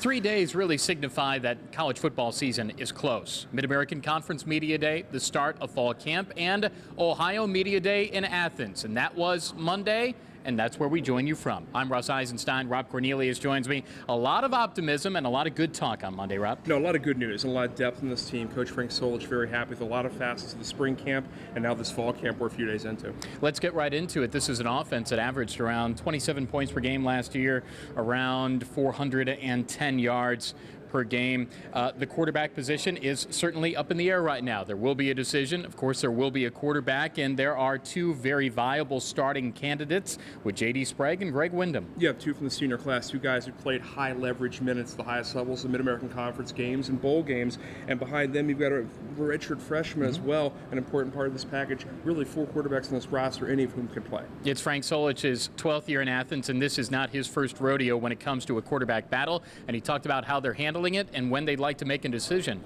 3 days really signify that college football season is close. Mid-American Conference Media Day, the start of fall camp, and Ohio Media Day in Athens. And that was Monday, and that's where we join you from. I'm Russ Eisenstein. Rob Cornelius joins me. A lot of optimism and a lot of good talk on Monday, Rob. No, a lot of good news and a lot of depth in this team. Coach Frank Solich very happy with a lot of facets of the spring camp and now this fall camp we're a few days into. Let's get right into it. This is an offense that averaged around 27 points per game last year, around 410 yards per game. The quarterback position is certainly up in the air right now. There will be a decision. Of course, there will be a quarterback, and there are two very viable starting candidates with J.D. Sprague and Greg Windham. You have two from the senior class, two guys who played high leverage minutes at the highest levels of Mid-American Conference games and bowl games, and behind them you've got a redshirt freshman as well, an important part of this package. Really four quarterbacks on this roster, any of whom can play. It's Frank Solich's 12th year in Athens, and this is not his first rodeo when it comes to a quarterback battle, and he talked about how they're handling it and when they'd like to make a decision.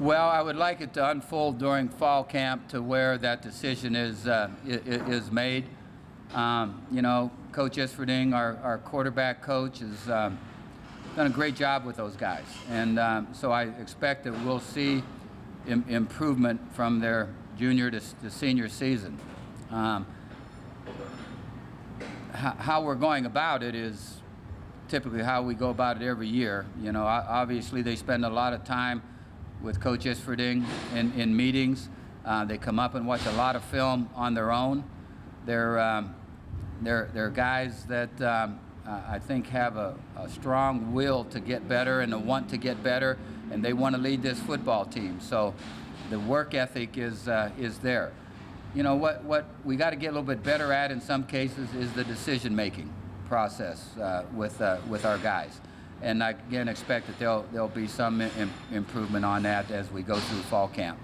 Well, I would like it to unfold during fall camp to where that decision is made. You know, Coach Isfording, our quarterback coach, has done a great job with those guys. And so I expect that we'll see improvement from their junior to senior season. How we're going about it is typically how we go about it every year. You know, obviously they spend a lot of time with Coach Isfording in meetings. They come up and watch a lot of film on their own. They're guys that I think have a strong will to get better and a want to get better, and they want to lead this football team. So the work ethic is there. You know, what we got to get a little bit better at in some cases is the decision-making process with our guys. And I again expect that there'll be some improvement on that as we go through fall camp.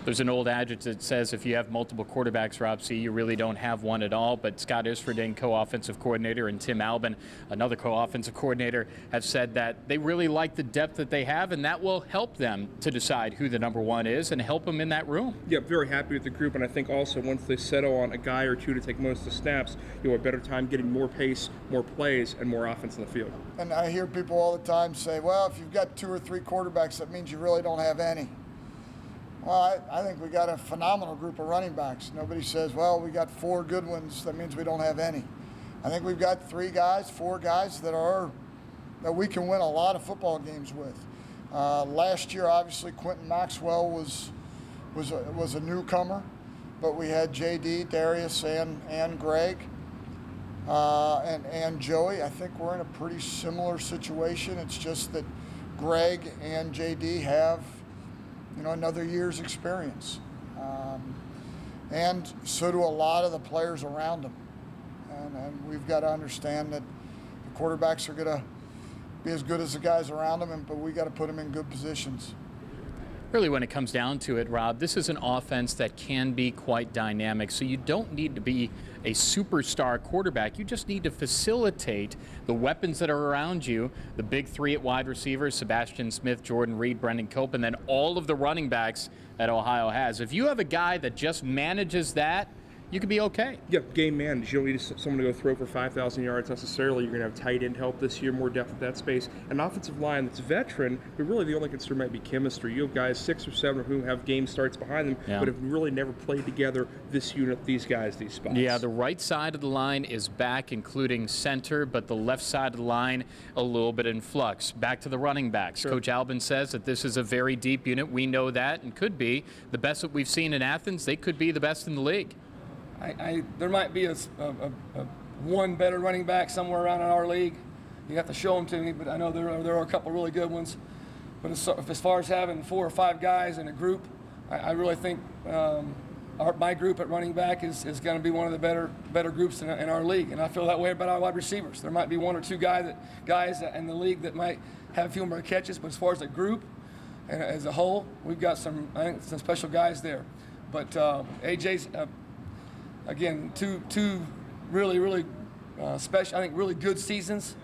There's an old adage that says if you have multiple quarterbacks, Rob C., you really don't have one at all. But Scott Isfording, co-offensive coordinator, and Tim Albin, another co-offensive coordinator, have said that they really like the depth that they have, and that will help them to decide who the number one is and help them in that room. Yeah, very happy with the group, and I think also once they settle on a guy or two to take most of the snaps, you'll have a better time getting more pace, more plays, and more offense in the field. And I hear people all the time say, well, if you've got two or three quarterbacks, that means you really don't have any. Well, I think we got a phenomenal group of running backs. Nobody says, well, we got four good ones, that means we don't have any. I think we've got four guys that we can win a lot of football games with. Last year, obviously, Quentin Maxwell was a newcomer, but we had J.D., Darius, and Greg, and Joey. I think we're in a pretty similar situation. It's just that Greg and J.D. have another year's experience. And so do a lot of the players around them. And we've got to understand that the quarterbacks are going to be as good as the guys around them, but we got to put them in good positions. Really, when it comes down to it, Rob, this is an offense that can be quite dynamic. So you don't need to be a superstar quarterback. You just need to facilitate the weapons that are around you, the big three at wide receivers, Sebastian Smith, Jordan Reed, Brendan Cope, and then all of the running backs that Ohio has. If you have a guy that just manages that, you could be okay. Yeah, game managed. You don't need someone to go throw for 5,000 yards necessarily. You're going to have tight end help this year, more depth at that space. An offensive line that's veteran, but really the only concern might be chemistry. You have guys, 6 or 7 of whom have game starts behind them, but have really never played together, this unit, these guys, these spots. Yeah, the right side of the line is back, including center, but the left side of the line a little bit in flux. Back to the running backs. Sure. Coach Albin says that this is a very deep unit. We know that, and could be the best that we've seen in Athens. They could be the best in the league. There might be a one better running back somewhere around in our league. You have to show them to me, but I know there are a couple really good ones. But as far as having 4 or 5 guys in a group, I really think my group at running back is going to be one of the better groups in our league. And I feel that way about our wide receivers. There might be 1 or 2 guys in the league that might have a few more catches, but as far as a group and as a whole, we've got some special guys there. But AJ's again, two really special, I think, really good seasons.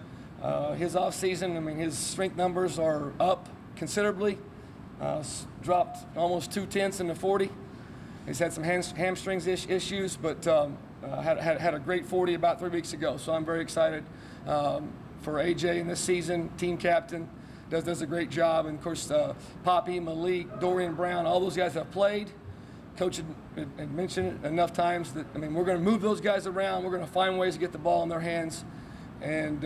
His off season, I mean, his strength numbers are up considerably. Dropped almost 2/10 in the 40. He's had some hamstrings issues, but had a great 40 about 3 weeks ago. So I'm very excited. for AJ in this season, team captain, does a great job. And of course, Poppy, Malik, Dorian Brown, all those guys have played. Coach had mentioned it enough times that, I mean, we're going to move those guys around. We're going to find ways to get the ball in their hands. And,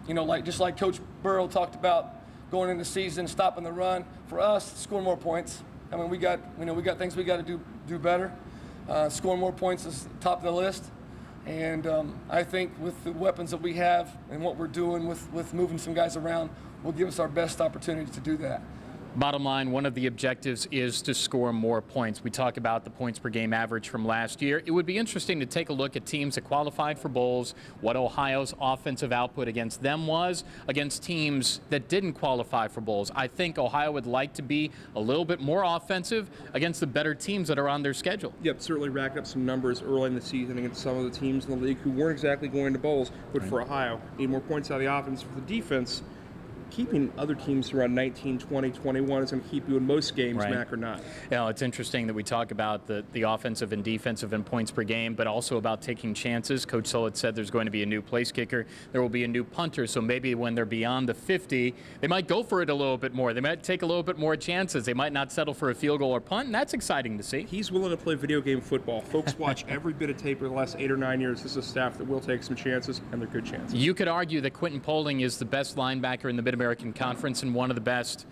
you know, just like Coach Burrow talked about going into the season, stopping the run, for us, score more points. I mean, we got things we got to do better. Scoring more points is top of the list. And I think with the weapons that we have and what we're doing with moving some guys around will give us our best opportunity to do that. Bottom line, one of the objectives is to score more points. We talk about the points per game average from last year. It would be interesting to take a look at teams that qualified for bowls, what Ohio's offensive output against them was, against teams that didn't qualify for bowls. I think Ohio would like to be a little bit more offensive against the better teams that are on their schedule. Yep, certainly racked up some numbers early in the season against some of the teams in the league who weren't exactly going to bowls, but for Ohio, need more points out of the offense. For the defense, keeping other teams around 19, 20, 21 is going to keep you in most games, Right. Mac or not. You know, it's interesting that we talk about the offensive and defensive and points per game, but also about taking chances. Coach Solich said there's going to be a new place kicker. There will be a new punter, so maybe when they're beyond the 50, they might go for it a little bit more. They might take a little bit more chances. They might not settle for a field goal or punt, and that's exciting to see. He's willing to play video game football. Folks watch every bit of tape over the last 8 or 9 years. This is a staff that will take some chances, and they're good chances. You could argue that Quentin Poling is the best linebacker in the Mid-American Conference and one of the best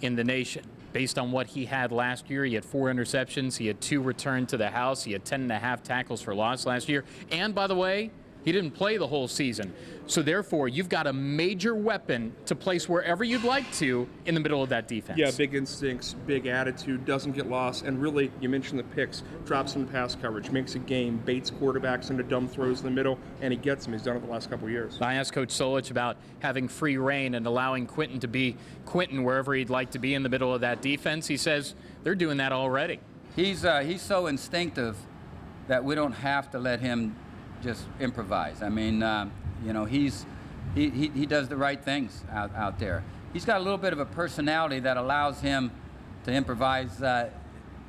in the nation. Based on what he had last year, he had 4 interceptions, he had 2 returned to the house, he had 10.5 tackles for loss last year. And by the way, he didn't play the whole season. So therefore, you've got a major weapon to place wherever you'd like to in the middle of that defense. Yeah, big instincts, big attitude, doesn't get lost, and really, you mentioned the picks, drops some pass coverage, makes a game, baits quarterbacks into dumb throws in the middle, and he gets them. He's done it the last couple of years. I asked Coach Solich about having free reign and allowing Quentin to be Quentin wherever he'd like to be in the middle of that defense. He says they're doing that already. He's so instinctive that we don't have to let him just improvise. I mean, you know, he does the right things out there. He's got a little bit of a personality that allows him to improvise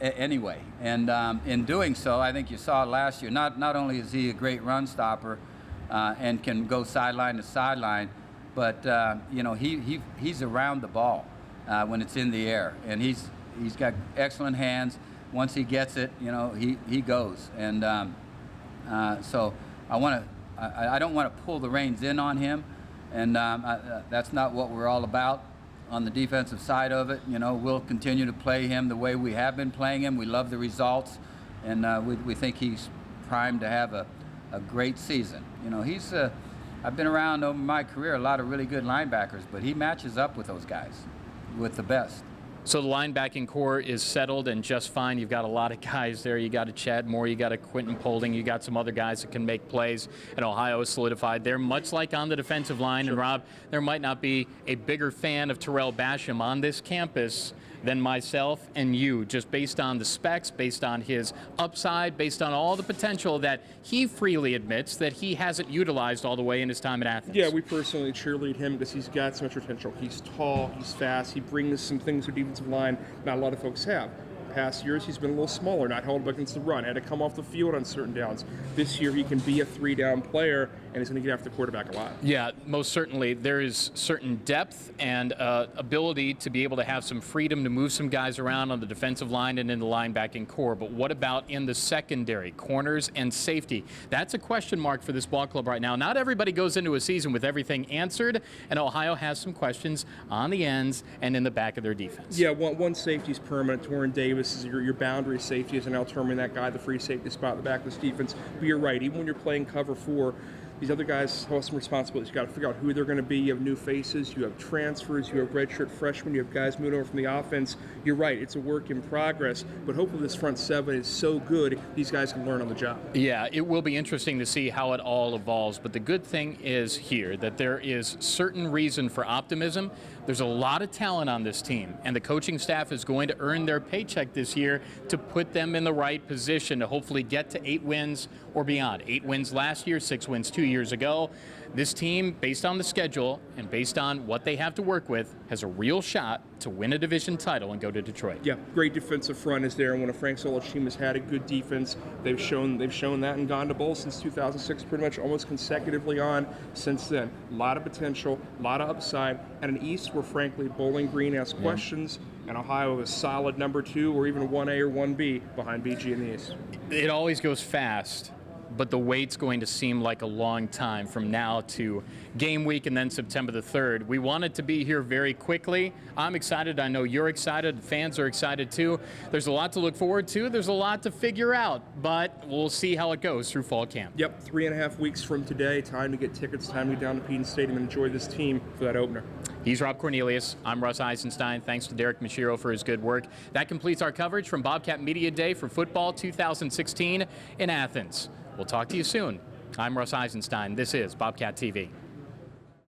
anyway. And in doing so, I think you saw it last year. Not only is he a great run stopper and can go sideline to sideline, but you know, he's around the ball when it's in the air, and he's got excellent hands. Once he gets it, you know, he goes. And so I don't want to pull the reins in on him, and that's not what we're all about on the defensive side of it. You know, we'll continue to play him the way we have been playing him. We love the results, and we think he's primed to have a great season. You know, I've been around over my career a lot of really good linebackers, but he matches up with those guys, with the best. So the linebacking core is settled and just fine. You've got a lot of guys there. You got a Chad Moore, you got a Quentin Poling, you got some other guys that can make plays, and Ohio is solidified. They're much like on the defensive line. Sure. And Rob, there might not be a bigger fan of Terrell Basham on this campus than myself and you, just based on the specs, based on his upside, based on all the potential that he freely admits that he hasn't utilized all the way in his time at Athens. Yeah, we personally cheerlead him because he's got so much potential. He's tall, he's fast, he brings some things to the defensive line not a lot of folks have. Past years, he's been a little smaller, not held up against the run, had to come off the field on certain downs. This year, he can be a 3-down player, and he's going to get after the quarterback a lot. Yeah, most certainly. There is certain depth and ability to be able to have some freedom to move some guys around on the defensive line and in the linebacking core. But what about in the secondary, corners and safety? That's a question mark for this ball club right now. Not everybody goes into a season with everything answered, and Ohio has some questions on the ends and in the back of their defense. Yeah, one safety's permanent. Torrin Davis is your boundary safety, is now determining that guy, the free safety spot in the back of this defense. But you're right, even when you're playing cover 4, these other guys have some responsibilities. You've got to figure out who they're going to be. You have new faces, you have transfers, you have redshirt freshmen, you have guys moving over from the offense. You're right, it's a work in progress, but hopefully this front 7 is so good, these guys can learn on the job. Yeah, it will be interesting to see how it all evolves, but the good thing is here that there is certain reason for optimism. There's a lot of talent on this team, and the coaching staff is going to earn their paycheck this year to put them in the right position to hopefully get to 8 wins or beyond. 8 wins last year, 6 wins 2 2 years ago. This team, based on the schedule and based on what they have to work with, has a real shot to win a division title and go to Detroit. Yeah, great defensive front is there, and when a Frank Solich team has had a good defense, they've shown that and gone to bowl since 2006, pretty much almost consecutively on since then. A lot of potential, a lot of upside, and an East where, frankly, Bowling Green asks questions, and Ohio is solid number 2 or even 1A or 1B behind BG in the East. It always goes fast, but the wait's going to seem like a long time from now to game week and then September the 3rd. We want it to be here very quickly. I'm excited. I know you're excited. Fans are excited too. There's a lot to look forward to. There's a lot to figure out, but we'll see how it goes through fall camp. Yep, 3.5 weeks from today. Time to get tickets, time to get down to Peden Stadium and enjoy this team for that opener. He's Rob Cornelius. I'm Russ Eisenstein. Thanks to Derek Mashiro for his good work. That completes our coverage from Bobcat Media Day for Football 2016 in Athens. We'll talk to you soon. I'm Russ Eisenstein. This is Bobcat TV.